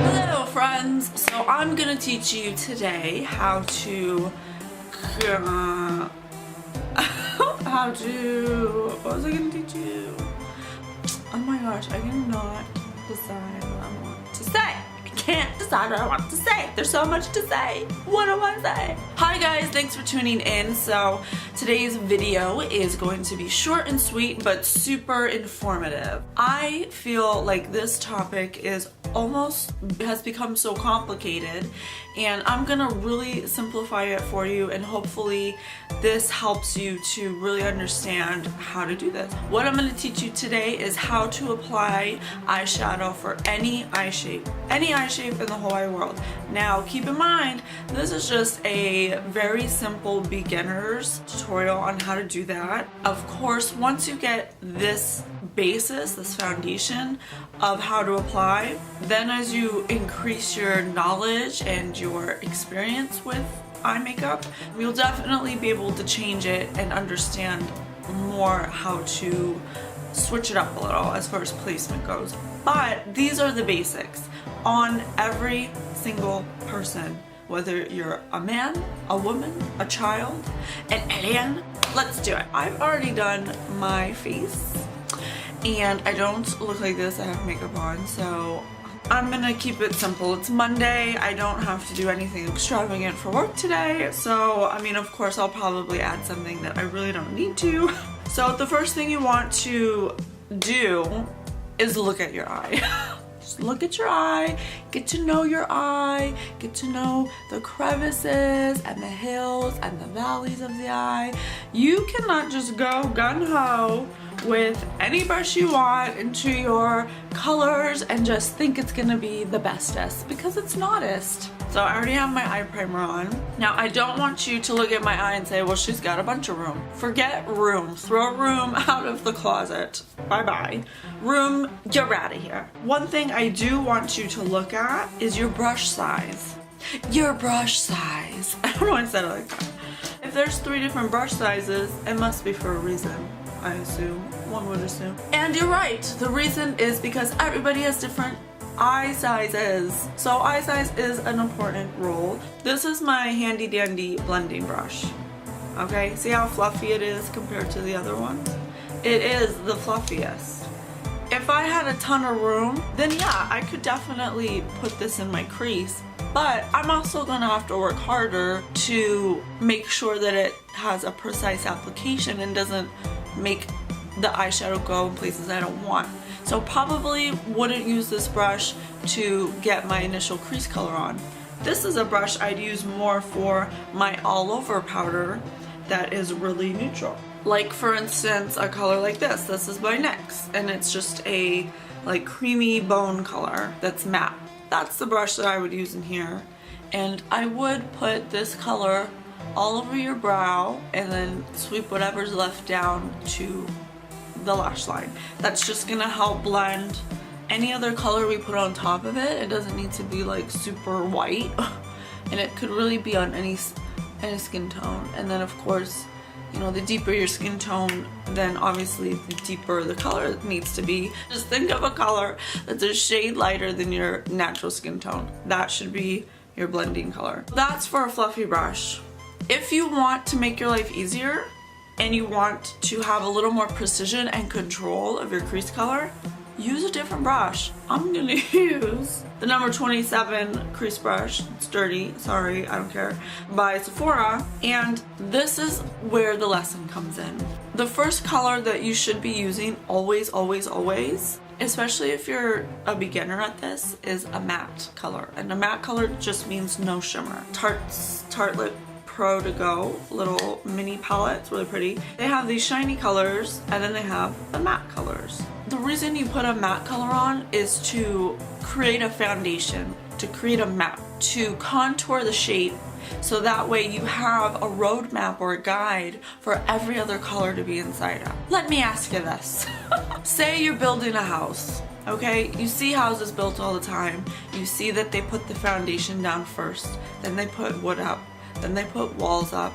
Hello friends, so I'm gonna teach you today how to what was I gonna teach you? Oh my gosh, I cannot decide what I want to say. I can't decide what I want to say. There's so much to say. What do I say? Hi guys, thanks for tuning in. So today's video is going to be short and sweet but super informative. I feel like this topic has become so complicated, and I'm gonna really simplify it for you, and hopefully this helps you to really understand how to do this. What I'm gonna teach you today is how to apply eyeshadow for any eye shape in the whole wide world. Now keep in mind, this is just a very simple beginner's tutorial on how to do that. Of course, once you get this foundation of how to apply, then as you increase your knowledge and your experience with eye makeup, you'll definitely be able to change it and understand more how to switch it up a little as far as placement goes. But these are the basics on every single person, whether you're a man, a woman, a child, an alien. Let's do it. I've already done my face and I don't look like this. I have makeup on, so I'm gonna keep it simple. It's Monday. I don't have to do anything extravagant for work today, so I mean, of course I'll probably add something that I really don't need to. So the first thing you want to do is look at your eye. Just look at your eye, get to know your eye, get to know the crevices and the hills and the valleys of the eye. You cannot just go gun-ho with any brush you want into your colors and just think it's gonna be the bestest, because it's notist. So I already have my eye primer on. Now I don't want you to look at my eye and say, well, she's got a bunch of room. Forget room. Throw room out of the closet. Bye-bye. Room, you're out of here. One thing I do want you to look at is your brush size. Your brush size. I don't know why I said it like that. If there's 3 different brush sizes, it must be for a reason, I assume. One would assume. And you're right. The reason is because everybody has different eye sizes. So eye size is an important role. This is my handy dandy blending brush. Okay, see how fluffy it is compared to the other ones? It is the fluffiest. If I had a ton of room, then yeah, I could definitely put this in my crease, but I'm also gonna have to work harder to make sure that it has a precise application and doesn't make the eyeshadow go in places I don't want. So probably wouldn't use this brush to get my initial crease color on. This is a brush I'd use more for my all over powder that is really neutral. Like for instance, a color like this. This is my NYX, and it's just a like creamy bone color that's matte. That's the brush that I would use in here. And I would put this color all over your brow and then sweep whatever's left down to the lash line. That's just gonna help blend any other color we put on top of it. It doesn't need to be like super white, and it could really be on any skin tone. And then of course, you know, the deeper your skin tone, then obviously the deeper the color needs to be. Just think of a color that's a shade lighter than your natural skin tone. That should be your blending color. That's for a fluffy brush. If you want to make your life easier and you want to have a little more precision and control of your crease color, use a different brush. I'm gonna use the number 27 crease brush. It's dirty, sorry, I don't care, by Sephora. And this is where the lesson comes in. The first color that you should be using always, always, always, especially if you're a beginner at this, is a matte color. And a matte color just means no shimmer. Tartelette Pro to Go little mini palette. It's really pretty. They have these shiny colors and then they have the matte colors. The reason you put a matte color on is to create a foundation, to create a map, to contour the shape, so that way you have a roadmap or a guide for every other color to be inside of. Let me ask you this. Say you're building a house. Okay, you see houses built all the time. You see that they put the foundation down first, then they put wood up, then they put walls up.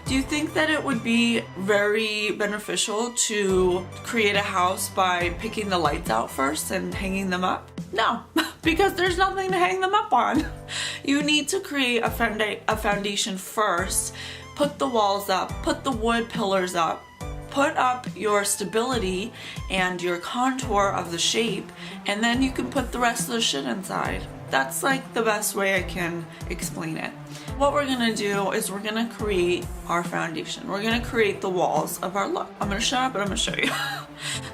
Do you think that it would be very beneficial to create a house by picking the lights out first and hanging them up? No. because there's nothing to hang them up on. You need to create a foundation first. Put the walls up, put the wood pillars up, put up your stability and your contour of the shape, and then you can put the rest of the shit inside. That's like the best way I can explain it. What we're gonna do is we're gonna create our foundation. We're gonna create the walls of our look. I'm gonna shut up and I'm gonna show you.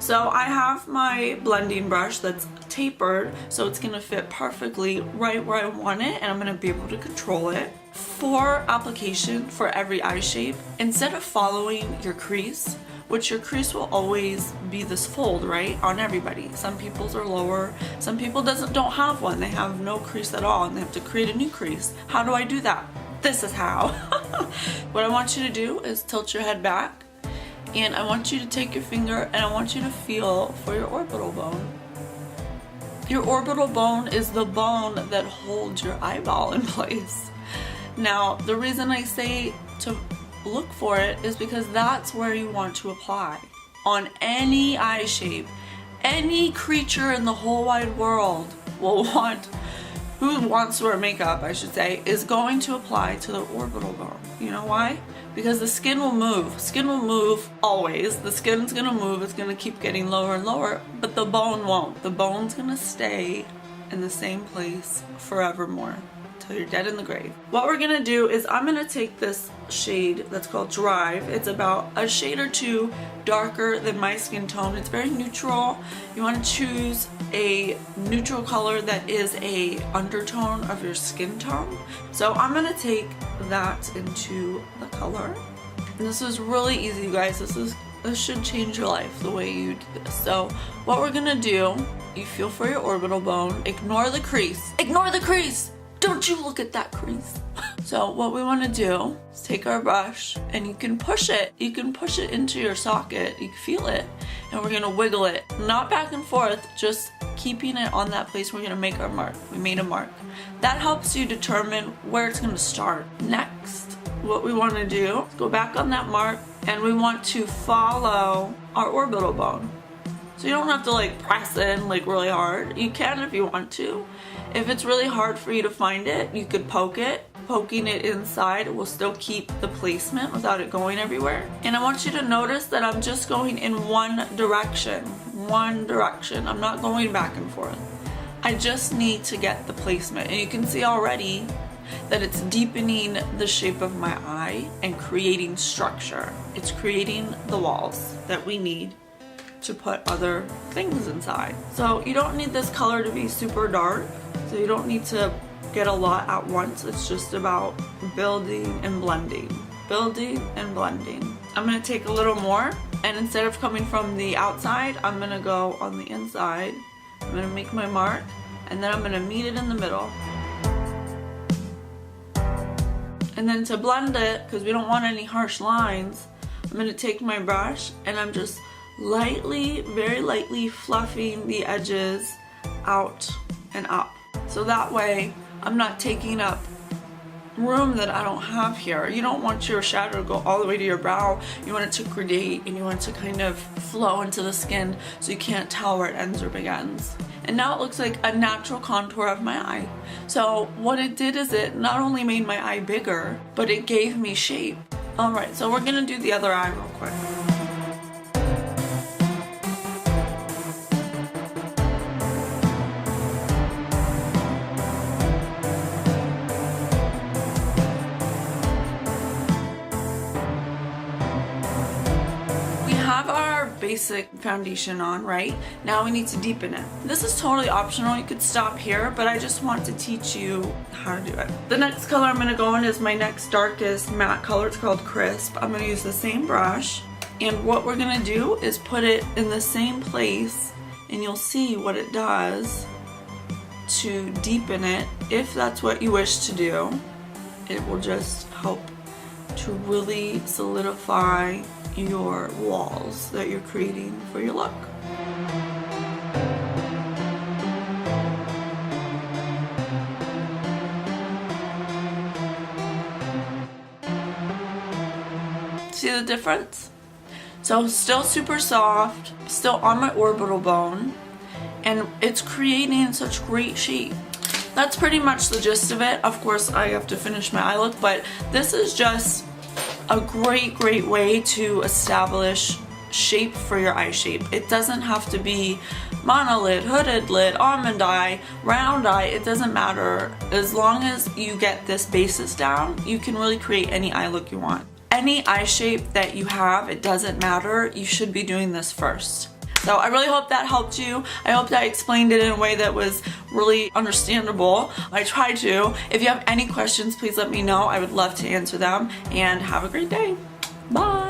So I have my blending brush that's tapered, so it's gonna fit perfectly right where I want it, and I'm gonna be able to control it. For application for every eye shape, instead of following your crease, which your crease will always be this fold, right, on everybody. Some people's are lower, some people don't have one. They have no crease at all and they have to create a new crease. How do I do that? This is how. What I want you to do is tilt your head back, and I want you to take your finger and I want you to feel for your orbital bone. Your orbital bone is the bone that holds your eyeball in place. Now, the reason I say to look for it is because that's where you want to apply. On any eye shape, any creature in the whole wide world will want, who wants to wear makeup, I should say, is going to apply to the orbital bone. You know why? Because the skin will move. Skin will move always. The skin's gonna move, it's gonna keep getting lower and lower, but the bone won't. The bone's gonna stay in the same place forevermore. Till you're dead in the grave. What we're gonna do is I'm gonna take this shade that's called Drive. It's about a shade or two darker than my skin tone. It's very neutral. You want to choose a neutral color that is a undertone of your skin tone. So I'm gonna take that into the color. And this is really easy, you guys. This should change your life, the way you do this. So what we're gonna do, you feel for your orbital bone. Ignore the crease. Ignore the crease! Don't you look at that crease. So what we want to do is take our brush and you can push it. You can push it into your socket. You can feel it. And we're going to wiggle it. Not back and forth, just keeping it on that place. We're going to make our mark. We made a mark. That helps you determine where it's going to start. Next, what we want to do, go back on that mark and we want to follow our orbital bone. So you don't have to like press in like really hard. You can if you want to. If it's really hard for you to find it, you could poke it. Poking it inside will still keep the placement without it going everywhere. And I want you to notice that I'm just going in one direction. One direction. I'm not going back and forth. I just need to get the placement. And you can see already that it's deepening the shape of my eye and creating structure. It's creating the walls that we need to put other things inside. So you don't need this color to be super dark. So you don't need to get a lot at once. It's just about building and blending. Building and blending. I'm gonna take a little more, and instead of coming from the outside, I'm gonna go on the inside. I'm gonna make my mark, and then I'm gonna meet it in the middle. And then to blend it, because we don't want any harsh lines, I'm gonna take my brush and I'm just lightly, very lightly fluffing the edges out and up. So that way I'm not taking up room that I don't have here. You don't want your shadow to go all the way to your brow. You want it to gradate and you want it to kind of flow into the skin so you can't tell where it ends or begins. And now it looks like a natural contour of my eye. So what it did is it not only made my eye bigger, but it gave me shape. Alright, so we're gonna do the other eye real quick. Basic foundation on, right? Now we need to deepen it. This is totally optional. You could stop here, but I just want to teach you how to do it. The next color I'm going to go in is my next darkest matte color. It's called Crisp. I'm going to use the same brush, and what we're going to do is put it in the same place, and you'll see what it does to deepen it. If that's what you wish to do, it will just help to really solidify your walls that you're creating for your look. See the difference? So still super soft, still on my orbital bone, and it's creating such great shape. That's pretty much the gist of it. Of course, I have to finish my eye look, but this is just a great way to establish shape for your eye shape. It doesn't have to be monolid, hooded lid, almond eye, round eye. It doesn't matter. As long as you get this basis down, you can really create any eye look you want. Any eye shape that you have, it doesn't matter. You should be doing this first. So I really hope that helped you. I hope that I explained it in a way that was really understandable. I tried to. If you have any questions, please let me know. I would love to answer them. And have a great day. Bye.